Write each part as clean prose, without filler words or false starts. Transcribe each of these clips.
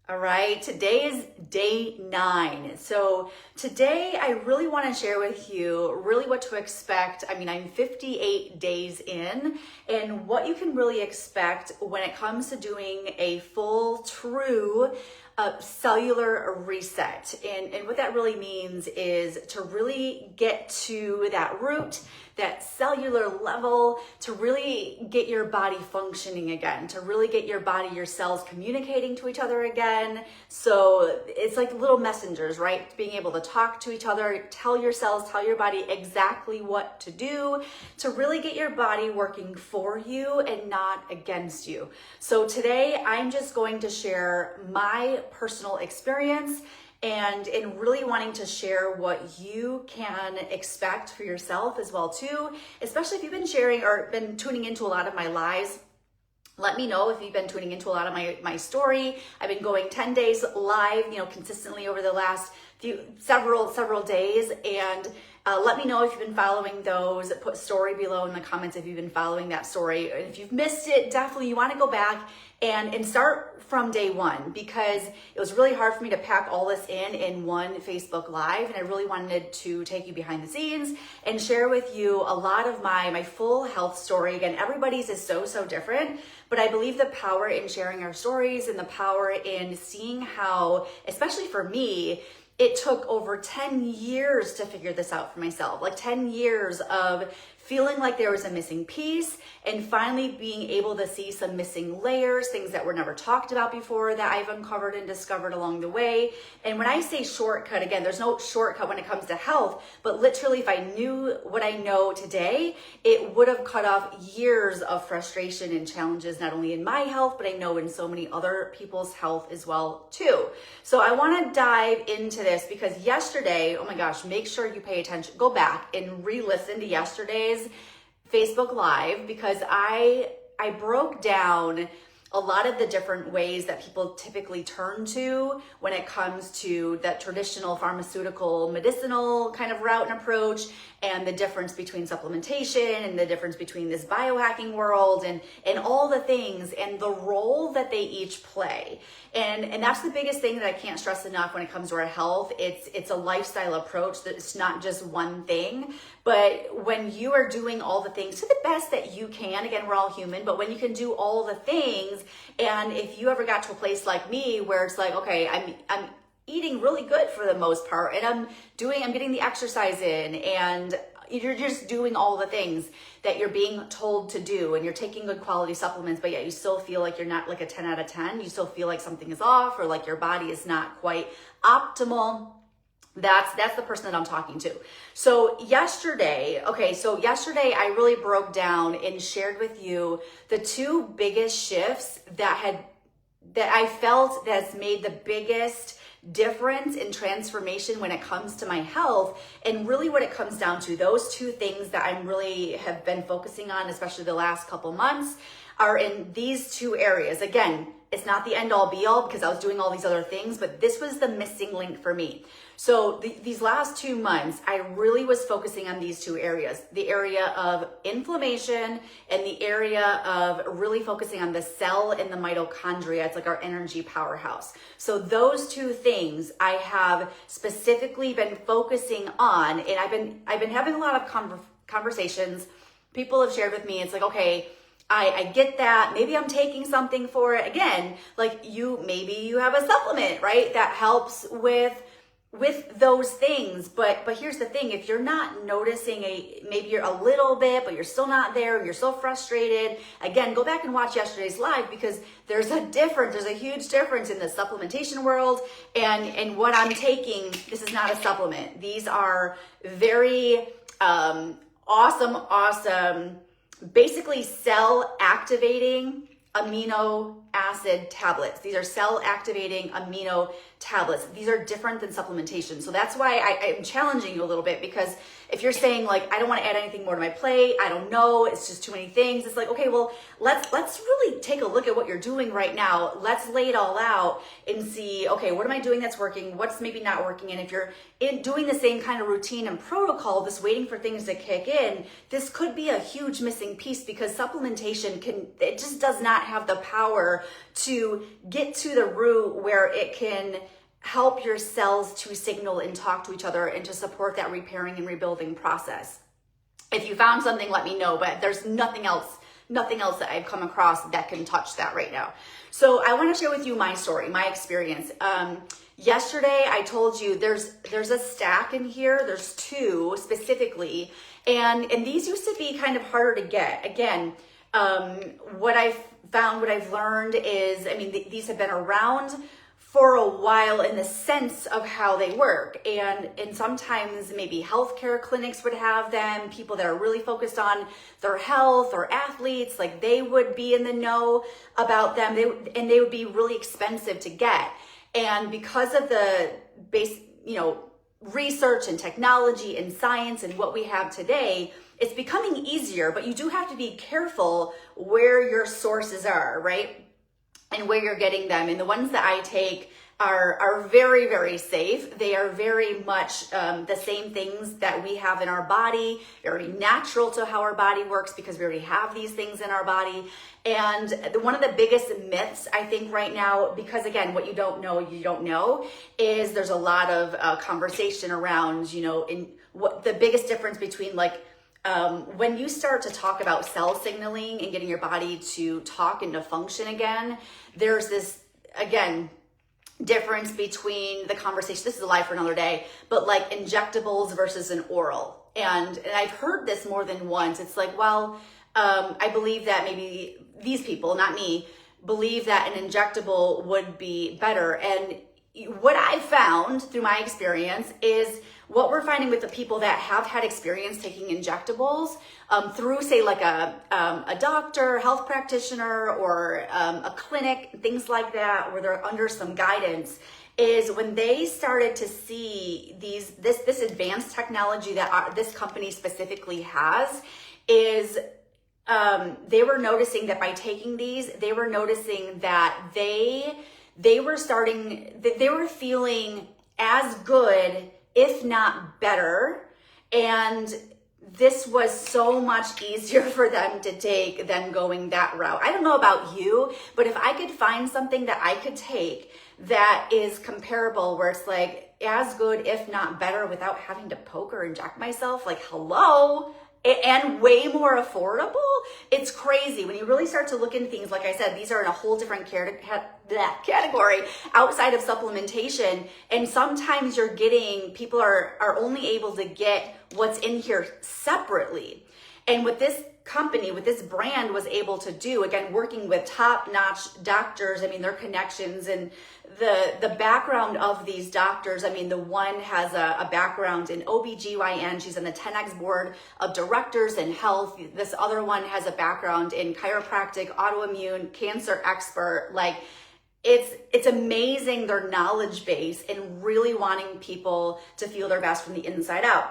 All right, today is day 9. So today I really want to share with you really what to expect. I'm 58 days in, and what you can really expect when it comes to doing a full, true cellular reset. And what that really means is to really get to that root, that cellular level, to really get your body functioning again, to really get your body, your cells communicating to each other again. So it's like little messengers, right? Being able to talk to each other, tell your cells, tell your body exactly what to do to really get your body working for you and not against you. So today I'm just going to share my personal experience and in really wanting to share what you can expect for yourself as well too, especially if you've been sharing or been tuning into a lot of my lives. Let me know if you've been tuning into a lot of my story. I've been going 10 days live, consistently over the last several days, and let me know if you've been following those. Put story below in the comments if you've been following that story. And if you've missed it, definitely you want to go back and start from day 1, because it was really hard for me to pack all this in one Facebook Live, and I really wanted to take you behind the scenes and share with you a lot of my full health story. Again, everybody's is so different, but I believe the power in sharing our stories and the power in seeing how, especially for me, it took over 10 years to figure this out for myself, like 10 years of feeling like there was a missing piece and finally being able to see some missing layers, things that were never talked about before that I've uncovered and discovered along the way. And when I say shortcut, again, there's no shortcut when it comes to health, but literally if I knew what I know today, it would have cut off years of frustration and challenges, not only in my health, but I know in so many other people's health as well too. So I want to dive into this because yesterday, oh my gosh, make sure you pay attention, go back and re-listen to yesterday's Facebook Live, because I broke down a lot of the different ways that people typically turn to when it comes to that traditional pharmaceutical medicinal kind of route and approach, and the difference between supplementation and the difference between this biohacking world and all the things and the role that they each play. And that's the biggest thing that I can't stress enough when it comes to our health. It's a lifestyle approach, that it's not just one thing. But when you are doing all the things to the best that you can, again, we're all human, but when you can do all the things, and if you ever got to a place like me where it's like, okay, I'm eating really good for the most part, and I'm getting the exercise in, and you're just doing all the things that you're being told to do, and you're taking good quality supplements, but yet you still feel like you're not like a 10 out of 10. You still feel like something is off, or like your body is not quite optimal. That's the person that I'm talking to. So yesterday I really broke down and shared with you the 2 biggest shifts that I felt that's made the biggest difference in transformation when it comes to my health. And really what it comes down to, those 2 things that I really have been focusing on, especially the last couple months, are in these 2 areas. Again, it's not the end all be all because I was doing all these other things, but this was the missing link for me. So these last 2 months, I really was focusing on these 2 areas, the area of inflammation and the area of really focusing on the cell and the mitochondria. It's like our energy powerhouse. So those 2 things I have specifically been focusing on, and I've been having a lot of conversations. People have shared with me, it's like, okay, I get that. Maybe I'm taking something for it. Again, like maybe you have a supplement, right? That helps with those things. But here's the thing, if you're not noticing maybe you're a little bit, but you're still not there, you're so frustrated, again, go back and watch yesterday's live, because there's a huge difference in the supplementation world and what I'm taking. This is not a supplement. These are very awesome, basically cell activating amino acid tablets. These are cell activating amino tablets. These are different than supplementation. So that's why I'm challenging you a little bit, because if you're saying like, I don't want to add anything more to my plate, I don't know, it's just too many things. It's like, okay, well, let's really take a look at what you're doing right now. Let's lay it all out and see, okay, what am I doing that's working? What's maybe not working? And if you're doing the same kind of routine and protocol, just waiting for things to kick in, this could be a huge missing piece, because supplementation it just does not have the power cellular to get to the root where it can help your cells to signal and talk to each other and to support that repairing and rebuilding process. If you found something, let me know, but there's nothing else that I've come across that can touch that right now. So I want to share with you my story, my experience. Yesterday I told you there's a stack in here. There's two specifically, and these used to be kind of harder to get. Again, what I've found, what I've learned is, I mean, these have been around for a while in the sense of how they work. And sometimes maybe healthcare clinics would have them, people that are really focused on their health or athletes, like they would be in the know about them, and they would be really expensive to get. And because of the base, research and technology and science and what we have today, it's becoming easier, but you do have to be careful where your sources are, right? And where you're getting them. And the ones that I take are very, very safe. They are very much the same things that we have in our body, very natural to how our body works because we already have these things in our body. And one of the biggest myths, I think right now, because again, what you don't know, you don't know, is there's a lot of conversation around, in what the biggest difference between when you start to talk about cell signaling and getting your body to talk and to function again, there's this, again, difference between the conversation. This is a lie for another day, but like injectables versus an oral. And I've heard this more than once. It's like, well, I believe that maybe these people, not me, believe that an injectable would be better. And what I've found through my experience is what we're finding with the people that have had experience taking injectables through, say, like a doctor, health practitioner, or a clinic, things like that, where they're under some guidance, is when they started to see this advanced technology that this company specifically has, is they were noticing that by taking these, they were noticing that they were feeling as good, if not better. And this was so much easier for them to take than going that route. I don't know about you, but if I could find something that I could take that is comparable, where it's like as good, if not better, without having to poke or inject myself, like hello, and way more affordable, it's crazy. When you really start to look into things, like I said, these are in a whole different category outside of supplementation. And sometimes people are only able to get what's in here separately. And what this company, with this brand, was able to do, again, working with top-notch doctors, I mean, their connections and the background of these doctors. I mean, the one has a background in OBGYN. She's on the 10X board of directors in health. This other one has a background in chiropractic, autoimmune, cancer expert. Like, it's amazing, their knowledge base and really wanting people to feel their best from the inside out.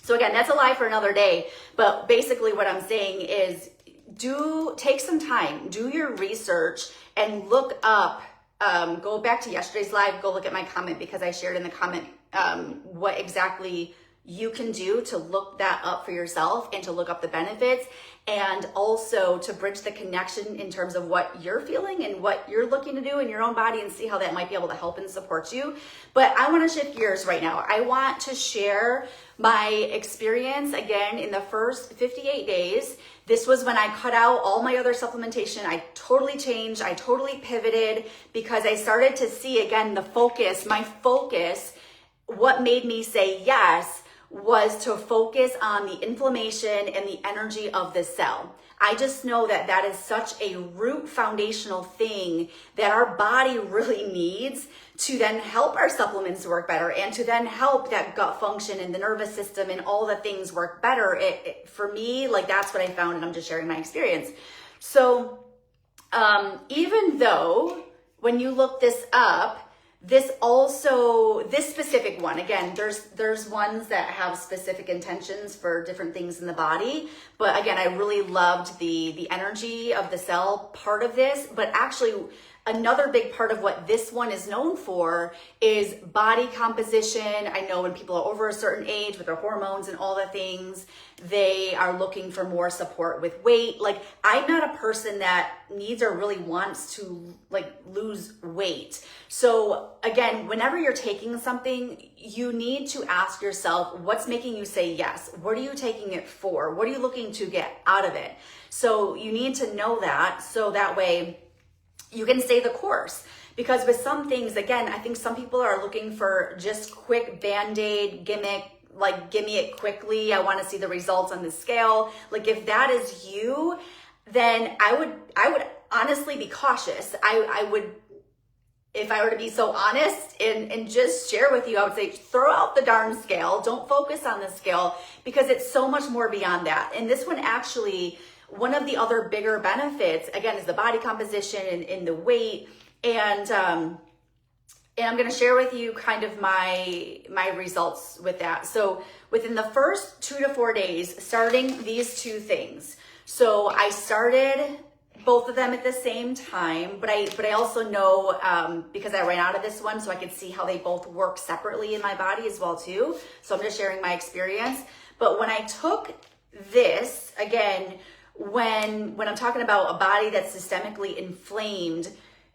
So again, that's a lie for another day, but basically what I'm saying is take some time, do your research, and look up, go back to yesterday's live, go look at my comment, because I shared in the comment what exactly you can do to look that up for yourself and to look up the benefits, and also to bridge the connection in terms of what you're feeling and what you're looking to do in your own body, and see how that might be able to help and support you. But I want to shift gears right now. I want to share my experience again in the first 58 days. This was when I cut out all my other supplementation. I totally changed. I totally pivoted because I started to see again my focus. What made me say yes was to focus on the inflammation and the energy of the cell. I just know that is such a root foundational thing that our body really needs to then help our supplements work better, and to then help that gut function and the nervous system and all the things work better. For me, like, that's what I found, and I'm just sharing my experience. So even though when you look this up, this specific one, again, there's ones that have specific intentions for different things in the body. But again, I really loved the energy of the cell part of this. But actually, another big part of what this one is known for is body composition. I know when people are over a certain age with their hormones and all the things, they are looking for more support with weight. Like, I'm not a person that needs or really wants to like lose weight. So again, whenever you're taking something, you need to ask yourself, what's making you say yes? What are you taking it for? What are you looking to get out of it? So you need to know that, so that way you can stay the course. Because with some things, again, I think some people are looking for just quick Band-Aid gimmick, like give me it quickly. I want to see the results on the scale. Like, if that is you, then I would honestly be cautious. I would, if I were to be so honest and just share with you, I would say throw out the darn scale. Don't focus on the scale, because it's so much more beyond that. And this one actually, one of the other bigger benefits, again, is the body composition and the weight. And I'm going to share with you kind of my results with that. So within the first 2 to 4 days, starting these two things. So I started both of them at the same time, but I also know, because I ran out of this one, so I could see how they both work separately in my body as well too. So I'm just sharing my experience. But when I took this, again, when I'm talking about a body that's systemically inflamed,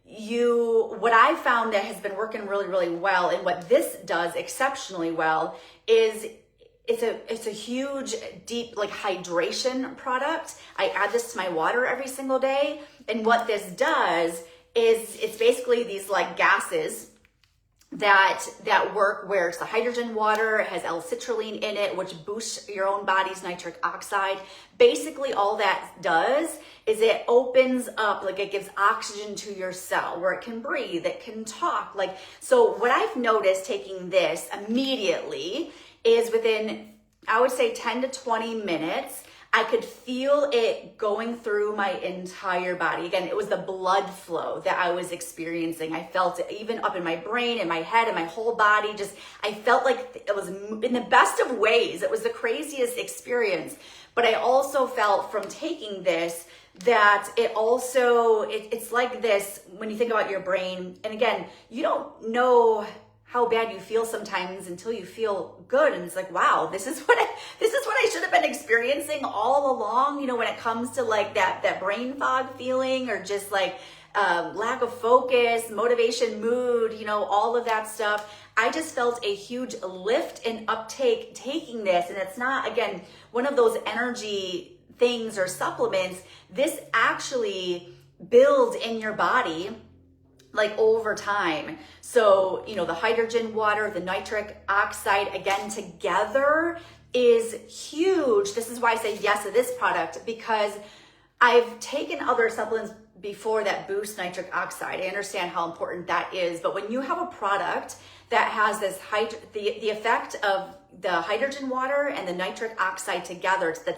what I found that has been working really, really well, and what this does exceptionally well, is it's a huge, deep, like, hydration product. I add this to my water every single day. And what this does is it's basically these like gases that work, where it's the hydrogen water, it has L-citrulline in it, which boosts your own body's nitric oxide. Basically, all that does is it opens up, like, it gives oxygen to your cell where it can breathe, it can talk. Like, so what I've noticed taking this immediately is within, I would say, 10 to 20 minutes, I could feel it going through my entire body. Again, it was the blood flow that I was experiencing. I felt it even up in my brain and my head and my whole body. Just, I felt like it was in the best of ways. It was the craziest experience. But I also felt from taking this that it also, it's like this, when you think about your brain, and again, you don't know how bad you feel sometimes until you feel good. And it's like, wow, this is what I should have been experiencing all along, you know, when it comes to like that brain fog feeling, or just like lack of focus, motivation, mood, you know, all of that stuff. I just felt a huge lift and uptake taking this. And it's not, again, one of those energy things or supplements. This actually builds in your body like over time. So, you know, the hydrogen water, the nitric oxide, again, together is huge. This is why I say yes to this product, because I've taken other supplements before that boost nitric oxide. I understand how important that is. But when you have a product that has this the effect of the hydrogen water and the nitric oxide together, it's the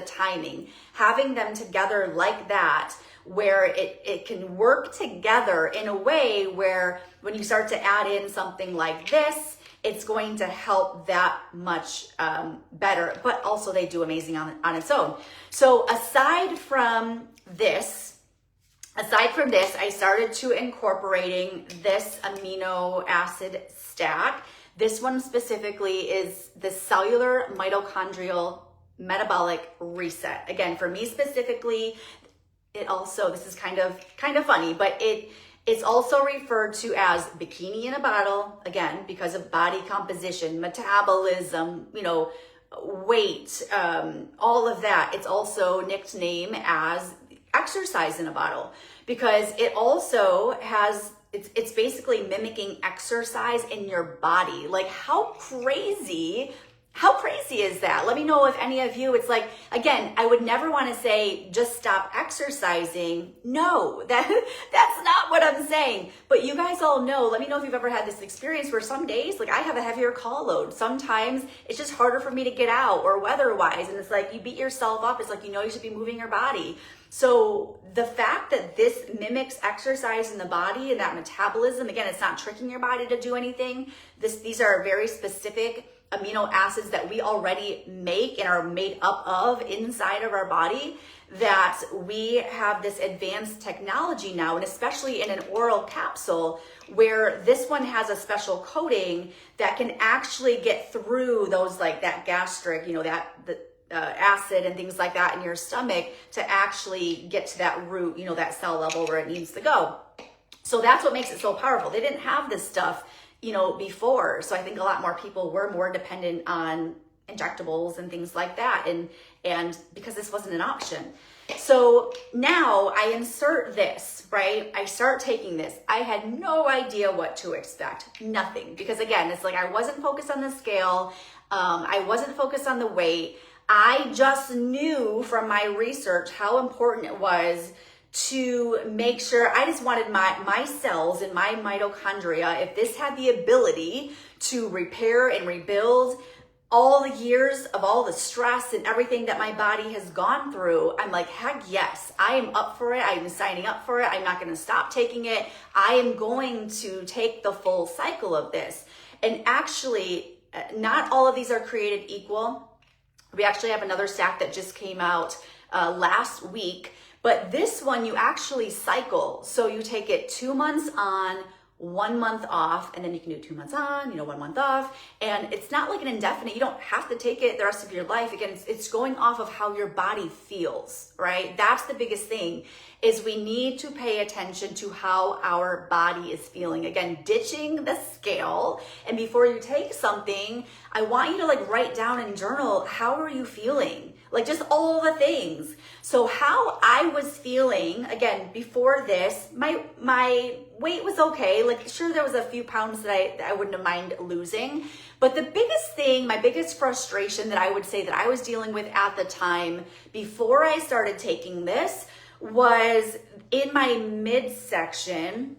timing. Having them together like that, where it can work together in a way where when you start to add in something like this, it's going to help that much better. But also they do amazing on its own. So aside from this, I started to incorporating this amino acid stack. This one specifically is the Cellular Mitochondrial Metabolic Reset. Again, for me specifically, it also, this is kind of funny, but it's also referred to as bikini in a bottle, again, because of body composition, metabolism, you know, weight, all of that. It's also nicknamed as exercise in a bottle, because it also has, it's basically mimicking exercise in your body. Like, how crazy is that? Let me know if any of you, it's like, again, I would never want to say just stop exercising. No, that's not what I'm saying. But you guys all know, let me know if you've ever had this experience where some days, like, I have a heavier call load. Sometimes it's just harder for me to get out, or weather-wise, and it's like you beat yourself up. It's like, you know, you should be moving your body. So the fact that this mimics exercise in the body and that metabolism, again, it's not tricking your body to do anything. These are very specific amino acids that we already make and are made up of inside of our body, that we have this advanced technology now, and especially in an oral capsule, where this one has a special coating that can actually get through those, like that gastric, the acid and things like that in your stomach, to actually get to that root, that cell level where it needs to go. So that's what makes it so powerful. They didn't have this stuff, before. So I think a lot more people were more dependent on injectables and things like that. And because this wasn't an option. So now I insert this, right? I start taking this. I had no idea what to expect. Nothing. Because again, it's like I wasn't focused on the scale. I wasn't focused on the weight. I just knew from my research how important it was to make sure. I just wanted my cells and my mitochondria, if this had the ability to repair and rebuild all the years of all the stress and everything that my body has gone through, I'm like, heck yes, I am up for it. I'm signing up for it. I'm not going to stop taking it. I am going to take the full cycle of this. And actually, not all of these are created equal. We actually have another stack that just came out last week, but this one you actually cycle. So you take it 2 months on, 1 month off, and then you can do 2 months on, 1 month off. And it's not like an indefinite, you don't have to take it the rest of your life. Again, it's going off of how your body feels, right? That's the biggest thing, is we need to pay attention to how our body is feeling. Again, ditching the scale. And before you take something, I want you to write down and journal, how are you feeling? Just all the things. So how I was feeling, again, before this, my weight was okay. Sure, there was a few pounds that I wouldn't have mind losing. But the biggest thing, my biggest frustration that I would say that I was dealing with at the time before I started taking this was in my midsection.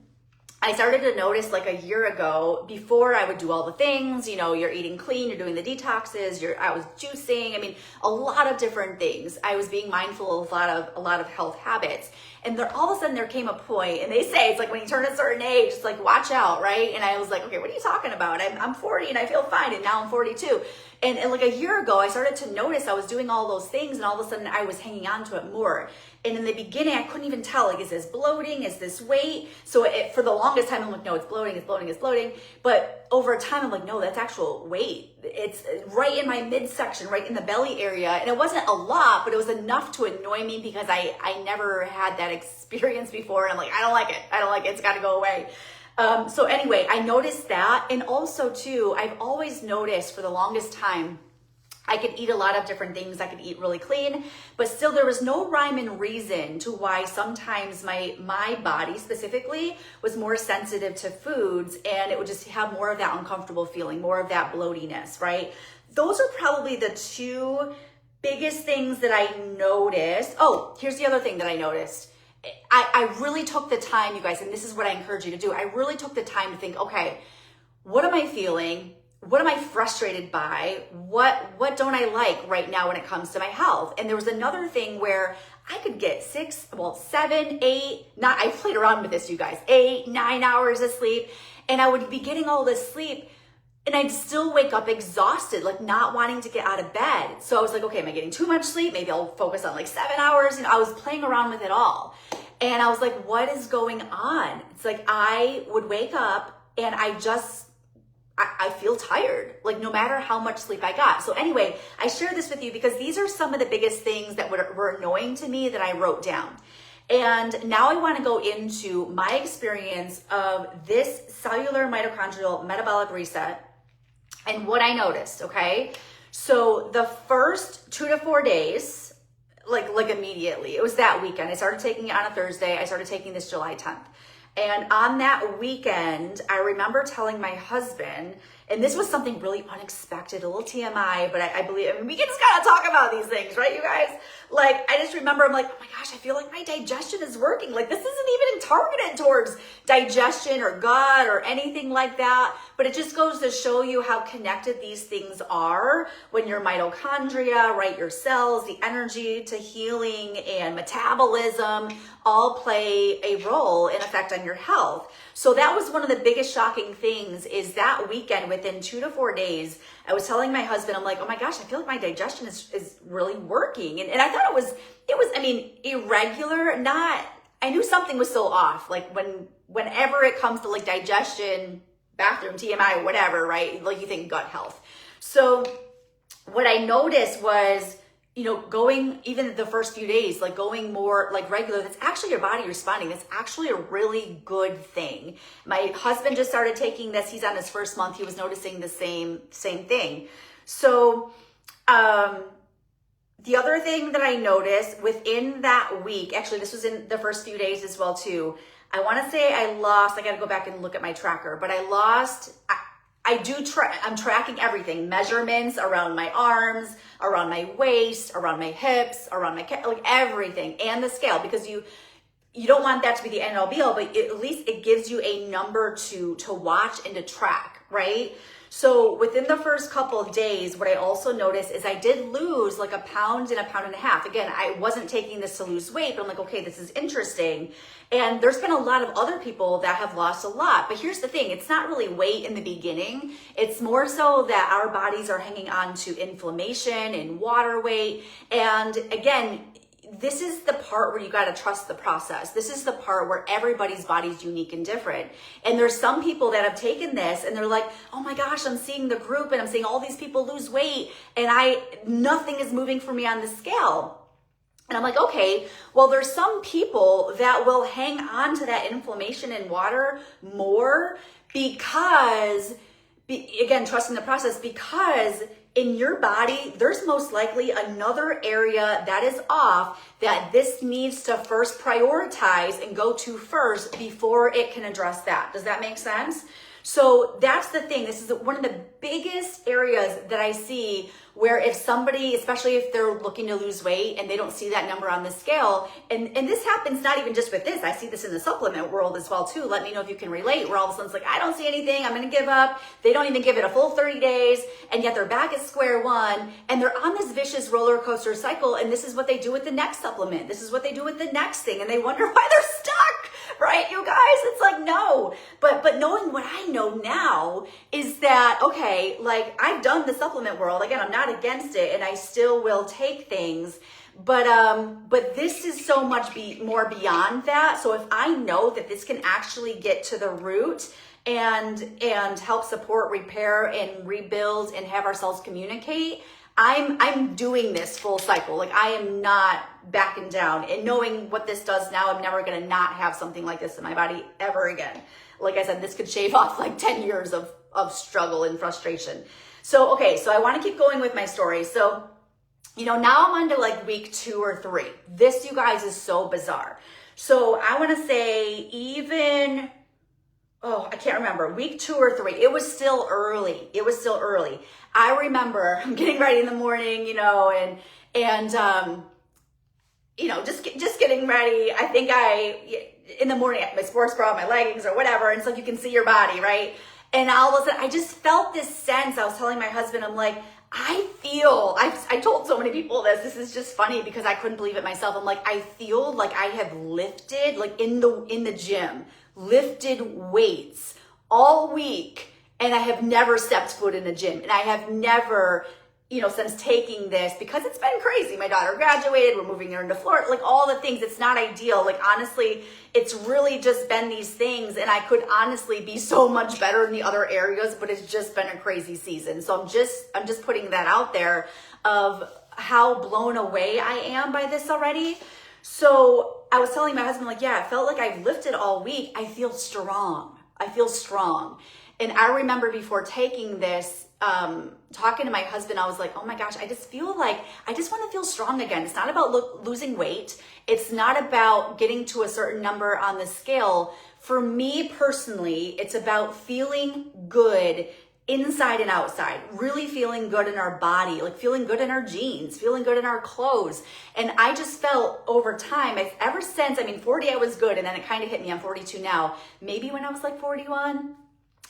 I started to notice a year ago, before I would do all the things, you're eating clean, you're doing the detoxes, I was juicing, a lot of different things. I was being mindful of a lot of health habits. And all of a sudden there came a point, and they say, it's when you turn a certain age, it's watch out, right? And I was like, okay, what are you talking about? I'm 40 and I feel fine, and now I'm 42. And a year ago, I started to notice I was doing all those things, and all of a sudden I was hanging on to it more. And in the beginning, I couldn't even tell, is this bloating? Is this weight? So for the longest time, I'm like, no, it's bloating, it's bloating, it's bloating. But over time, I'm like, no, that's actual weight. It's right in my midsection, right in the belly area. And it wasn't a lot, but it was enough to annoy me because I never had that experience before. And I'm like, I don't like it. It's got to go away. So anyway, I noticed that. And also too, I've always noticed for the longest time, I could eat a lot of different things. I could eat really clean, but still there was no rhyme and reason to why sometimes my body specifically was more sensitive to foods, and it would just have more of that uncomfortable feeling, more of that bloatiness, right? Those are probably the two biggest things that I noticed. Oh, here's the other thing that I noticed. I really took the time, you guys, and this is what I encourage you to do. I really took the time to think, okay, what am I feeling? What am I frustrated by? What don't I like right now when it comes to my health? And there was another thing where I could get 7, 8, I played around with this, you guys, 8, 9 hours of sleep. And I would be getting all this sleep, and I'd still wake up exhausted, not wanting to get out of bed. So I was like, okay, am I getting too much sleep? Maybe I'll focus on 7 hours. And I was playing around with it all. And I was like, what is going on? It's I would wake up and I feel tired, no matter how much sleep I got. So anyway, I share this with you because these are some of the biggest things that were annoying to me that I wrote down. And now I want to go into my experience of this cellular mitochondrial metabolic reset and what I noticed, okay? So the first 2 to 4 days, immediately, it was that weekend. I started taking it on a Thursday. I started taking this July 10th. And on that weekend, I remember telling my husband, and this was something really unexpected, a little TMI, but I believe, we can just kind of talk about these things, right, you guys? I just remember, I'm like, oh my gosh, I feel like my digestion is working. This isn't even targeted towards digestion or gut or anything like that, but it just goes to show you how connected these things are when your mitochondria, right, your cells, the energy to healing and metabolism all play a role in effect on your health. So that was one of the biggest shocking things, is that weekend with within 2 to 4 days, I was telling my husband, I'm like, oh my gosh, I feel like my digestion is really working. And I thought it was, I mean, irregular, I knew something was so off. Like whenever it comes to like digestion, bathroom, TMI, whatever, right? Like you think gut health. So what I noticed was, going even the first few days, like going more like regular, that's actually your body responding. That's actually a really good thing. My husband just started taking this. He's on his first month. He was noticing the same thing. So, the other thing that I noticed within that week, actually this was in the first few days as well too. I want to say I got to go back and look at my tracker, but I'm tracking everything, measurements around my arms, around my waist, around my hips, around my, like everything, and the scale, because you don't want that to be the end all be all, but at least it gives you a number to watch and to track, right? So within the first couple of days, what I also noticed is I did lose like a pound and a pound and a half. Again, I wasn't taking this to lose weight, but I'm like, okay, this is interesting. And there's been a lot of other people that have lost a lot. But here's the thing, it's not really weight in the beginning. It's more so that our bodies are hanging on to inflammation and water weight. And again, this is the part where you got to trust the process. This is the part where everybody's body's unique and different. And there's some people that have taken this and they're like, oh my gosh, I'm seeing the group and I'm seeing all these people lose weight and nothing is moving for me on the scale. And I'm like, okay, well, there's some people that will hang on to that inflammation and water more because, again, trusting the process, because in your body, there's most likely another area that is off that this needs to first prioritize and go to first before it can address that. Does that make sense? So that's the thing. This is one of the biggest areas that I see where if somebody, especially if they're looking to lose weight and they don't see that number on the scale, and this happens not even just with this, I see this in the supplement world as well too. Let me know if you can relate, where all of a sudden it's like, I don't see anything, I'm going to give up. They don't even give it a full 30 days and yet they're back at square one and they're on this vicious roller coaster cycle. And this is what they do with the next supplement. This is what they do with the next thing. And they wonder why they're stuck, right? You guys, it's like, no, but knowing what I know now is that, okay, like I've done the supplement world. Again, I'm not against it and I still will take things, but this is so much more beyond that. So if I know that this can actually get to the root and help support, repair and rebuild and have our cells communicate, I'm doing this full cycle. Like I am not backing down, and knowing what this does now, I'm never going to not have something like this in my body ever again. Like I said, this could shave off like 10 years of struggle and frustration. So, okay, so I want to keep going with my story. So, now I'm on to like week 2 or 3. This, you guys, is so bizarre. So I want to say I can't remember, week 2 or 3. It was still early. I remember I'm getting ready in the morning, and just getting ready. I think in the morning, my sports bra, my leggings or whatever. And so you can see your body, right? And all of a sudden, I just felt this sense. I was telling my husband, I'm like, I told so many people this is just funny because I couldn't believe it myself. I'm like, I feel like I have lifted, like in the gym, lifted weights all week. And I have never stepped foot in a gym. And I have never, since taking this, because it's been crazy. My daughter graduated, we're moving her into Florida, like all the things. It's not ideal. Like honestly, it's really just been these things, and I could honestly be so much better in the other areas, but it's just been a crazy season. So I'm just putting that out there of how blown away I am by this already. So I was telling my husband, like, yeah, it felt like I've lifted all week. I feel strong. And I remember before taking this, talking to my husband, I was like, oh my gosh, I just want to feel strong again. It's not about losing weight. It's not about getting to a certain number on the scale. For me personally, it's about feeling good inside and outside, really feeling good in our body, like feeling good in our jeans, feeling good in our clothes. And I just felt over time, ever since, 40, I was good. And then it kind of hit me. I'm 42 now. Maybe when I was like 41,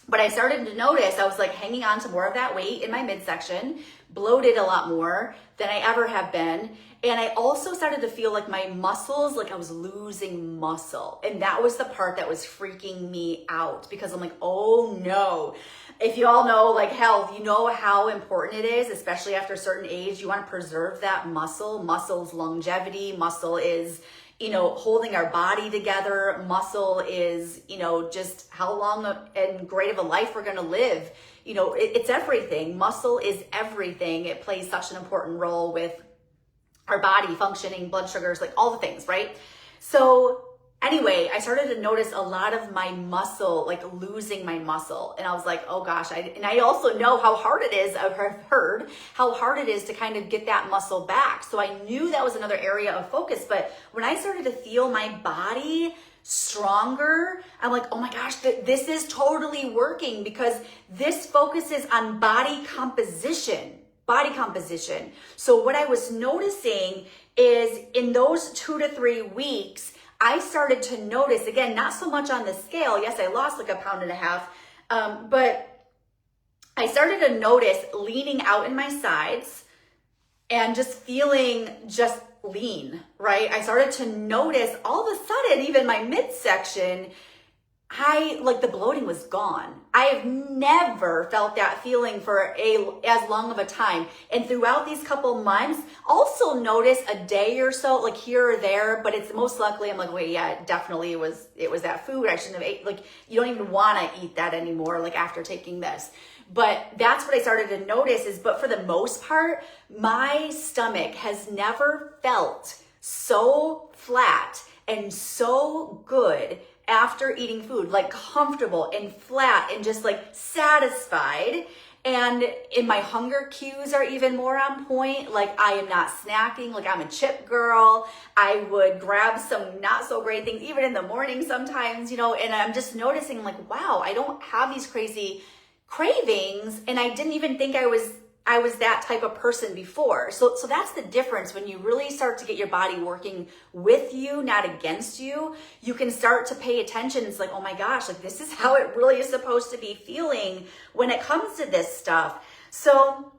But I started to notice I was like hanging on to more of that weight in my midsection, bloated a lot more than I ever have been. And I also started to feel like my muscles, like I was losing muscle. And that was the part that was freaking me out, because I'm like, oh no. If you all know like health, you know how important it is, especially after a certain age. You want to preserve that muscle. Muscle's longevity. Muscle is, you know, holding our body together. Muscle is, you know, just how long and great of a life we're going to live. You know, it's everything. Muscle is everything. It plays such an important role with our body functioning, blood sugars, like all the things, right? So anyway, I started to notice a lot of my muscle, like losing my muscle. And I was like, oh gosh, and I also know how hard it is, I've heard how hard it is to kind of get that muscle back. So I knew that was another area of focus. But when I started to feel my body stronger, I'm like, oh my gosh, this is totally working, because this focuses on body composition. So what I was noticing is in those 2 to 3 weeks, I started to notice, again, not so much on the scale. Yes, I lost like 1.5 pounds, but I started to notice leaning out in my sides and just feeling just lean, right? I started to notice all of a sudden, even my midsection, like the bloating was gone. I have never felt that feeling for as long of a time. And throughout these couple months, also notice a day or so, like here or there, but it's most likely, I'm like, wait, yeah, definitely it was that food I shouldn't have ate. Like you don't even want to eat that anymore, like after taking this. But that's what I started to notice but for the most part, my stomach has never felt so flat and so good after eating food, like comfortable and flat and just like satisfied. And in my hunger cues are even more on point. Like I am not snacking, like I'm a chip girl. I would grab some not so great things, even in the morning sometimes, you know, and I'm just noticing like, wow, I don't have these crazy cravings. And I didn't even think I was that type of person before. So that's the difference. When you really start to get your body working with you, not against you, you can start to pay attention. It's like, oh my gosh, like this is how it really is supposed to be feeling when it comes to this stuff. So,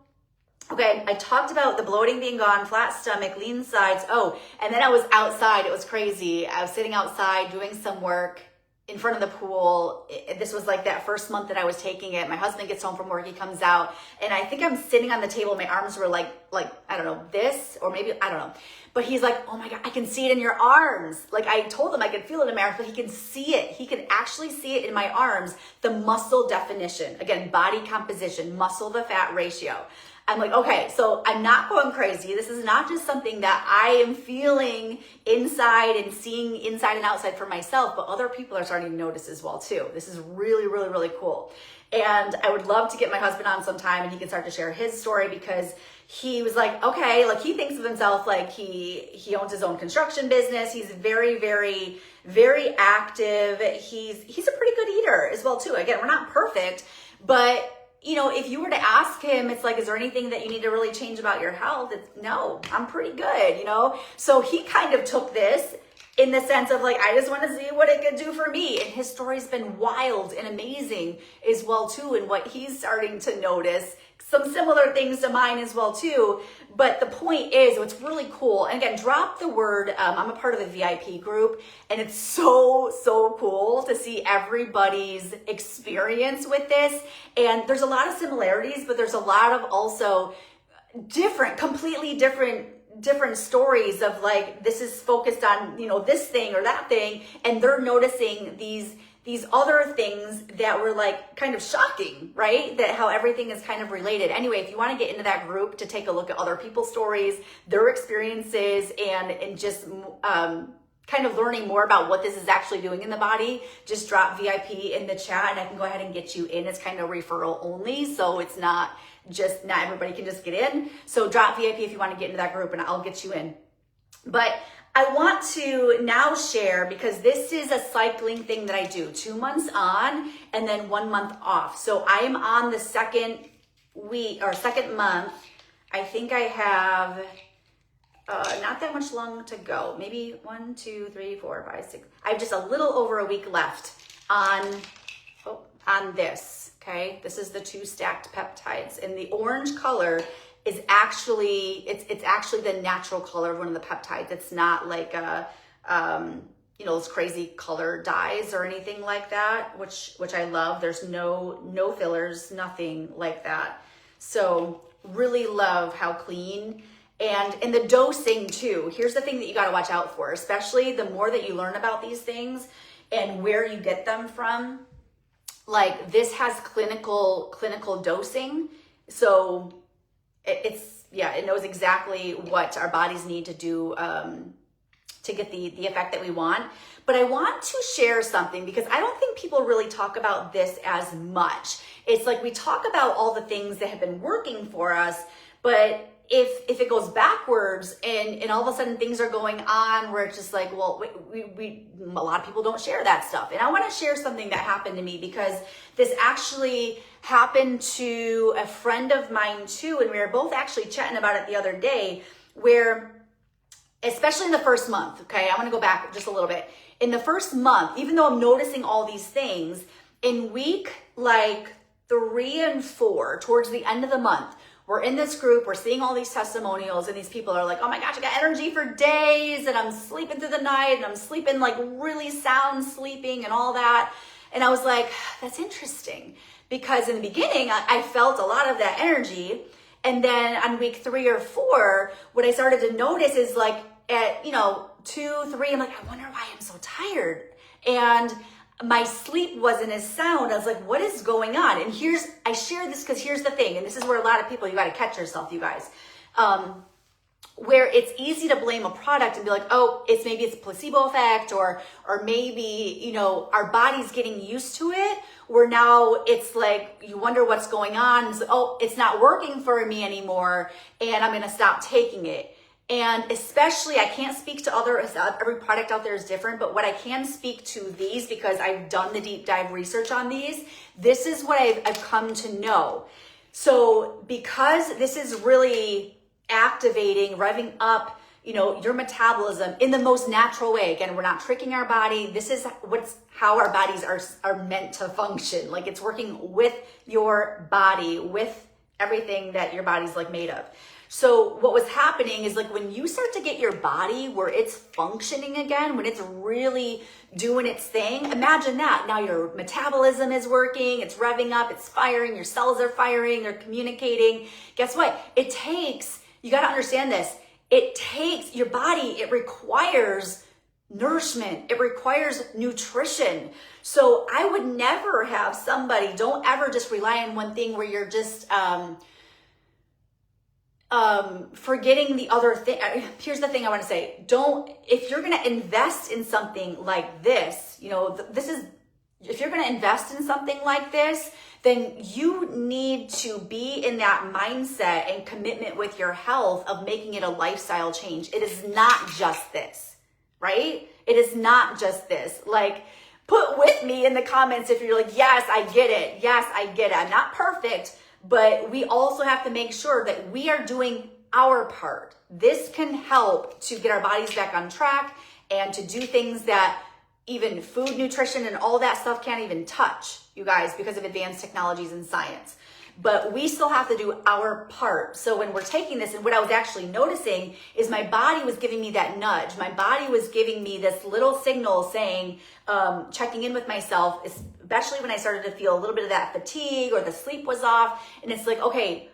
okay, I talked about the bloating being gone, flat stomach, lean sides. Oh, and then I was outside. It was crazy. I was sitting outside doing some work in front of the pool. This was like that first month that I was taking it. My husband gets home from work, he comes out, and I think I'm sitting on the table. My arms were like, I don't know, this, or maybe, I don't know. But he's like, oh my God, I can see it in your arms. Like I told him I could feel it in my arms, but he can see it. He can actually see it in my arms. The muscle definition, again, body composition, muscle to fat ratio. I'm like, okay, so I'm not going crazy. This is not just something that I am feeling inside and seeing inside and outside for myself, but other people are starting to notice as well too. This is really, really, really cool. And I would love to get my husband on sometime and he can start to share his story, because he was like, okay, like he thinks of himself like he owns his own construction business. He's very, very, very active. He's a pretty good eater as well too. Again, we're not perfect, but you know, if you were to ask him, it's like, is there anything that you need to really change about your health? It's no, I'm pretty good, you know? So he kind of took this in the sense of like, I just want to see what it could do for me. And his story's been wild and amazing as well too. And what he's starting to notice, some similar things to mine as well too. But the point is, what's really cool, and again, drop the word, I'm a part of the VIP group, and it's so cool to see everybody's experience with this. And there's a lot of similarities, but there's a lot of also completely different stories of like, this is focused on, you know, this thing or that thing, and they're noticing these other things that were like kind of shocking, right? That how everything is kind of related. Anyway, if you want to get into that group to take a look at other people's stories, their experiences, and just kind of learning more about what this is actually doing in the body, just drop VIP in the chat and I can go ahead and get you in. It's kind of referral only, so it's not everybody can just get in. So drop VIP if you want to get into that group and I'll get you in. But I want to now share, because this is a cycling thing that I do, 2 months on and then 1 month off. So I am on the second month. I think I have not that much long to go. Maybe 1, 2, 3, 4, 5, 6. I have just a little over a week left on, oh, on this, okay? This is the 2 stacked peptides, and the orange color is actually, it's actually the natural color of one of the peptides. It's not like a, you know, those crazy color dyes or anything like that, which I love. There's no fillers, nothing like that. So really love how clean. And the dosing too. Here's the thing that you got to watch out for, especially the more that you learn about these things and where you get them from. Like this has clinical dosing. So it knows exactly what our bodies need to do to get the effect that we want. But I want to share something because I don't think people really talk about this as much. It's like we talk about all the things that have been working for us, but if it goes backwards and all of a sudden things are going on where it's just like, well, we a lot of people don't share that stuff. And I want to share something that happened to me because this actually happened to a friend of mine too. And we were both actually chatting about it the other day where, especially in the first month, okay, I want to go back just a little bit. In the first month, even though I'm noticing all these things, in week like 3 and 4, towards the end of the month, we're in this group, we're seeing all these testimonials, and these people are like, oh my gosh, I got energy for days, and I'm sleeping through the night, and I'm sleeping like really sound sleeping and all that. And I was like, that's interesting. Because in the beginning, I felt a lot of that energy. And then on week 3 or 4, what I started to notice is like at, 2, 3, I'm like, I wonder why I'm so tired. And my sleep wasn't as sound. I was like, what is going on? And I share this because here's the thing. And this is where a lot of people, you got to catch yourself, you guys. Where it's easy to blame a product and be like, oh, maybe it's a placebo effect or maybe, our body's getting used to it, where now it's like, you wonder what's going on. It's like, oh, it's not working for me anymore and I'm going to stop taking it. And especially, I can't speak to every product out there is different, but what I can speak to these, because I've done the deep dive research on these, this is what I've come to know. So because this is really activating, revving up, your metabolism in the most natural way. Again, we're not tricking our body. This is how our bodies are meant to function. Like it's working with your body, with everything that your body's like made of. So what was happening is like when you start to get your body where it's functioning again, when it's really doing its thing, imagine that. Now your metabolism is working, it's revving up, it's firing, your cells are firing, they're communicating. Guess what? You got to understand this. Your body, it requires nourishment. It requires nutrition. So I would never have somebody, don't ever just rely on one thing where you're just, forgetting the other thing. Here's the thing I want to say. If you're going to invest in something like this, if you're going to invest in something like this, then you need to be in that mindset and commitment with your health of making it a lifestyle change. It is not just this, right? It is not just this. Like, put with me in the comments if you're like, yes, I get it. Yes, I get it. I'm not perfect, but we also have to make sure that we are doing our part. This can help to get our bodies back on track and to do things that even food, nutrition, and all that stuff can't even touch, you guys, because of advanced technologies and science. But we still have to do our part. So when we're taking this, and what I was actually noticing is my body was giving me that nudge. My body was giving me this little signal saying, checking in with myself, especially when I started to feel a little bit of that fatigue or the sleep was off. And it's like, okay,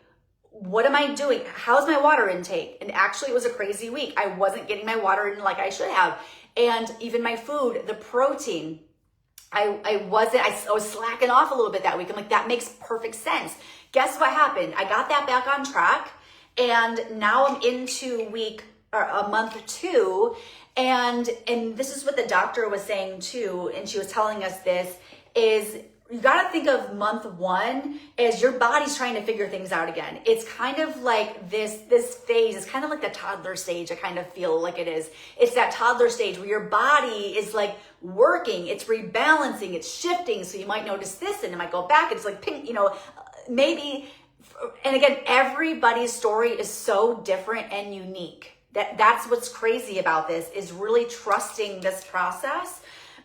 what am I doing? How's my water intake? And actually it was a crazy week. I wasn't getting my water in like I should have. And even my food, the protein, I was slacking off a little bit that week. I'm like, that makes perfect sense. Guess what happened? I got that back on track. And now I'm into month 2. And this is what the doctor was saying too. And she was telling us this is, you got to think of month 1 as your body's trying to figure things out again. It's kind of like this phase. It's kind of like the toddler stage. I kind of feel like it is. It's that toddler stage where your body is like working. It's rebalancing. It's shifting. So you might notice this and it might go back. It's like pink, maybe. And again, everybody's story is so different and unique. That's what's crazy about this is really trusting this process.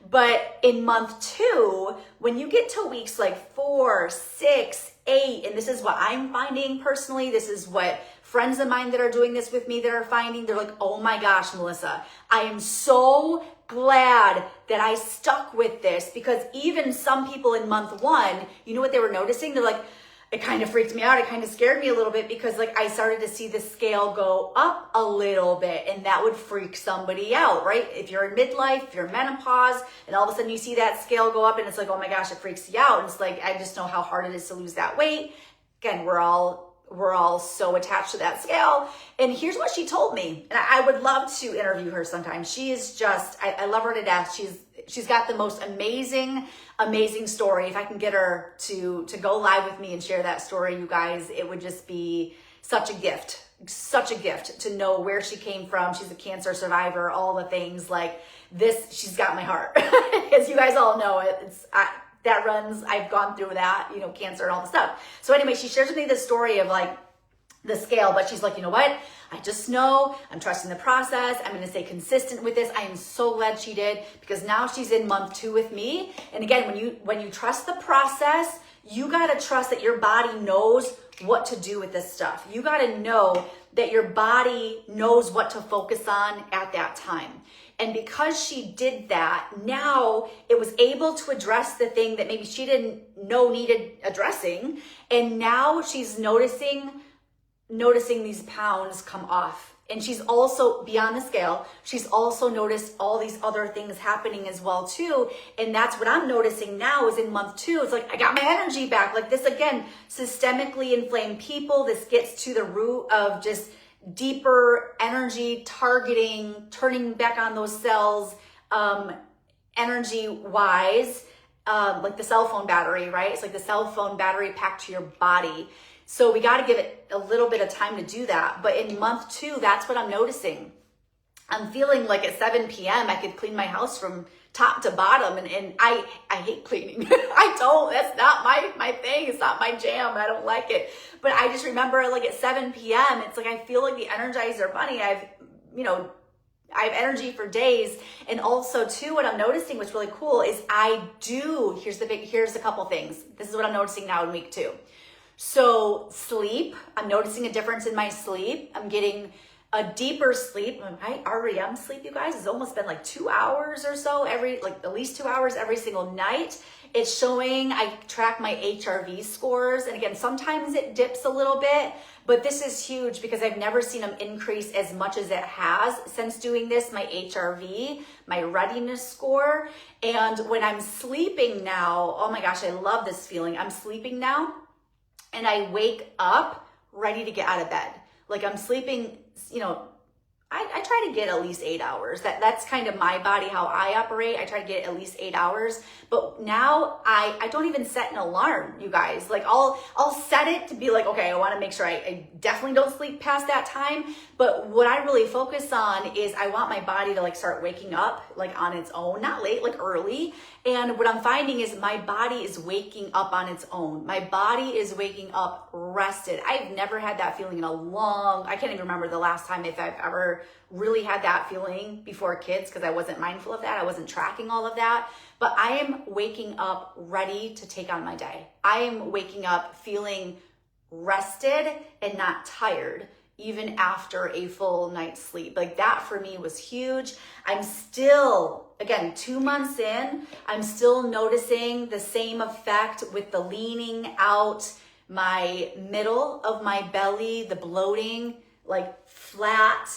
But in month 2, when you get to weeks like 4, 6, 8, and this is what I'm finding personally, this is what friends of mine that are doing this with me that are finding, they're like, oh my gosh, Melissa, I am so glad that I stuck with this, because even some people in month 1, you know what they were noticing? They're like, it kind of freaked me out. It kind of scared me a little bit, because like I started to see the scale go up a little bit, and that would freak somebody out, right? If you're in midlife, if you're in menopause, and all of a sudden you see that scale go up and it's like, oh my gosh, it freaks you out. And it's like, I just know how hard it is to lose that weight. Again, we're all so attached to that scale. And here's what she told me. And I would love to interview her sometime. She is just, I love her to death. She's got the most amazing story. If I can get her to go live with me and share that story, you guys, it would just be such a gift to know where she came from. She's a cancer survivor, all the things like this. She's got my heart. As you guys all know, I've gone through that, cancer and all the stuff. So anyway, she shares with me this story of like the scale, but she's like, you know what? I just know I'm trusting the process. I'm going to stay consistent with this. I am so glad she did, because now she's in month 2 with me. And again, when you trust the process, you got to trust that your body knows what to do with this stuff. You got to know that your body knows what to focus on at that time. And because she did that, now it was able to address the thing that maybe she didn't know needed addressing. And now she's noticing these pounds come off. And she's also, beyond the scale, she's also noticed all these other things happening as well too. And that's what I'm noticing now is in month 2, it's like, I got my energy back. Like this, again, systemically inflamed people, this gets to the root of just deeper energy targeting, turning back on those cells, energy wise, like the cell phone battery, right? It's like the cell phone battery packed to your body. So we got to give it a little bit of time to do that. But in month 2, that's what I'm noticing. I'm feeling like at 7 p.m. I could clean my house from top to bottom. And I hate cleaning. That's not my thing. It's not my jam. I don't like it. But I just remember like at 7 p.m., it's like, I feel like the Energizer Bunny. I have energy for days. And also too, what I'm noticing, what's really cool is here's a couple things. This is what I'm noticing now in week 2. So sleep, I'm noticing a difference in my sleep. I'm getting a deeper sleep. Our REM sleep, you guys, has almost been like 2 hours or so at least 2 hours every single night. It's showing, I track my HRV scores. And again, sometimes it dips a little bit, but this is huge because I've never seen them increase as much as it has since doing this, my HRV, my readiness score. And when I'm sleeping now, oh my gosh, I love this feeling. I'm sleeping now and I wake up ready to get out of bed. Like I'm sleeping, I try to get at least 8 hours. That's kind of my body, how I operate. I try to get at least 8 hours. But now I don't even set an alarm, you guys. Like I'll set it to be like, okay, I want to make sure I definitely don't sleep past that time. But what I really focus on is I want my body to like start waking up like on its own, not late, like early. And what I'm finding is my body is waking up on its own. My body is waking up rested. I've never had that feeling I can't even remember the last time if I've ever really had that feeling before kids, because I wasn't mindful of that. I wasn't tracking all of that. But I am waking up ready to take on my day. I am waking up feeling rested and not tired, even after a full night's sleep. Like that for me was huge. I'm still, again, 2 months in, I'm still noticing the same effect with the leaning out, my middle of my belly, the bloating, like flat.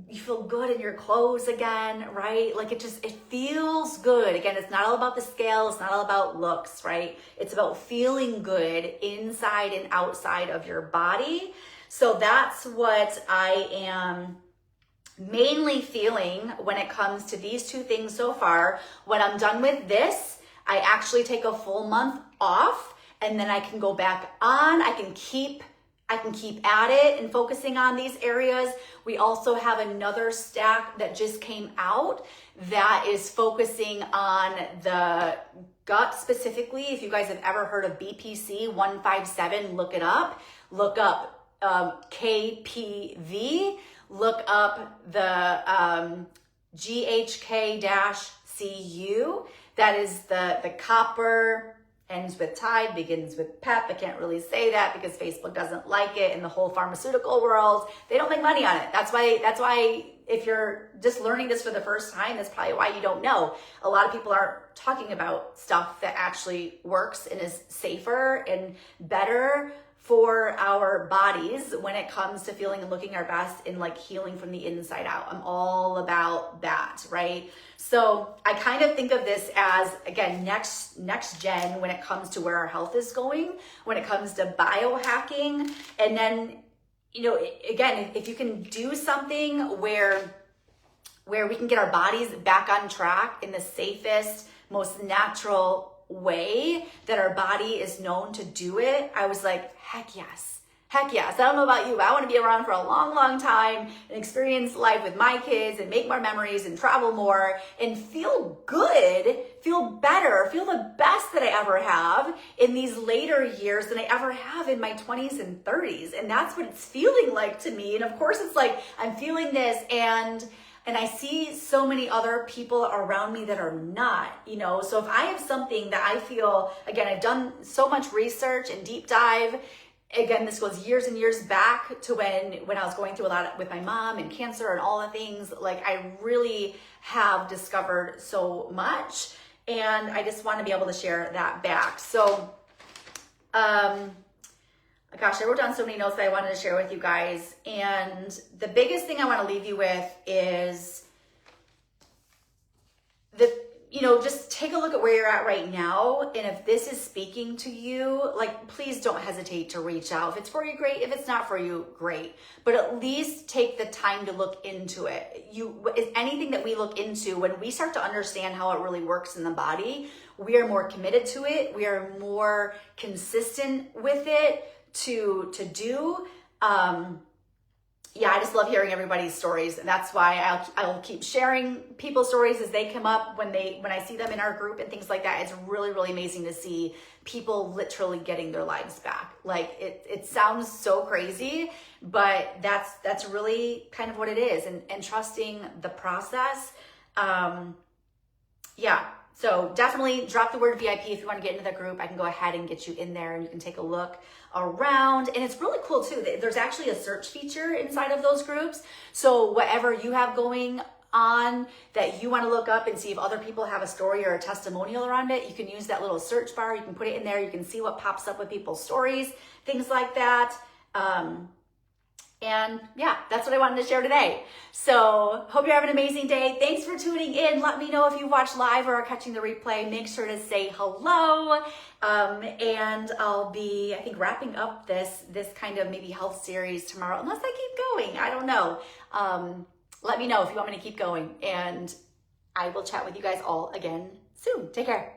You feel good in your clothes again, right? Like it feels good. Again, it's not all about the scale. It's not all about looks, right? It's about feeling good inside and outside of your body. So that's what I am mainly feeling when it comes to these 2 things so far. When I'm done with this, I actually take a full month off, and then I can go back on. I can keep at it and focusing on these areas. We also have another stack that just came out that is focusing on the gut specifically. If you guys have ever heard of BPC 157, look it up. Look up KPV. Look up the GHK-6 CU. That is the copper, ends with tide, begins with pep. I can't really say that because Facebook doesn't like it, and the whole pharmaceutical world, they don't make money on it. That's why if you're just learning this for the first time, that's probably why you don't know. A lot of people aren't talking about stuff that actually works and is safer and better for our bodies when it comes to feeling and looking our best and like healing from the inside out. I'm all about that, right? So I kind of think of this as, again, next gen when it comes to where our health is going, when it comes to biohacking. And then, you know, again, if you can do something where we can get our bodies back on track in the safest, most natural way that our body is known to do it, I was like, heck yes. Heck yes. I don't know about you, but I want to be around for a long, long time and experience life with my kids and make more memories and travel more and feel good, feel better, feel the best that I ever have in these later years than I ever have in my 20s and 30s. And that's what it's feeling like to me. And of course, it's like I'm feeling this and I see so many other people around me that are not, you know. So if I have something that I feel, again, I've done so much research and deep dive. Again, this goes years and years back to when I was going through a lot with my mom and cancer and all the things. Like, I really have discovered so much, and I just want to be able to share that back. So, gosh, I wrote down so many notes that I wanted to share with you guys. And the biggest thing I want to leave you with is just take a look at where you're at right now. And if this is speaking to you, like, please don't hesitate to reach out. If it's for you, great. If it's not for you, great. But at least take the time to look into it. Anything that we look into, when we start to understand how it really works in the body, we are more committed to it. We are more consistent with it to do. I just love hearing everybody's stories, and that's why I'll keep sharing people's stories as they come up when I see them in our group and things like that. It's really, really amazing to see people literally getting their lives back. Like, it sounds so crazy, but that's really kind of what it is, and trusting the process. So definitely drop the word VIP if you want to get into the group. I can go ahead and get you in there, and you can take a look around. And it's really cool too. There's actually a search feature inside of those groups. So whatever you have going on that you want to look up and see if other people have a story or a testimonial around it, you can use that little search bar. You can put it in there. You can see what pops up with people's stories, things like that. And yeah, that's what I wanted to share today. So hope you're having an amazing day. Thanks for tuning in. Let me know if you watch live or are catching the replay. Make sure to say hello. And I'll be, I think, wrapping up this kind of maybe health series tomorrow, unless I keep going. I don't know. Let me know if you want me to keep going, and I will chat with you guys all again soon. Take care.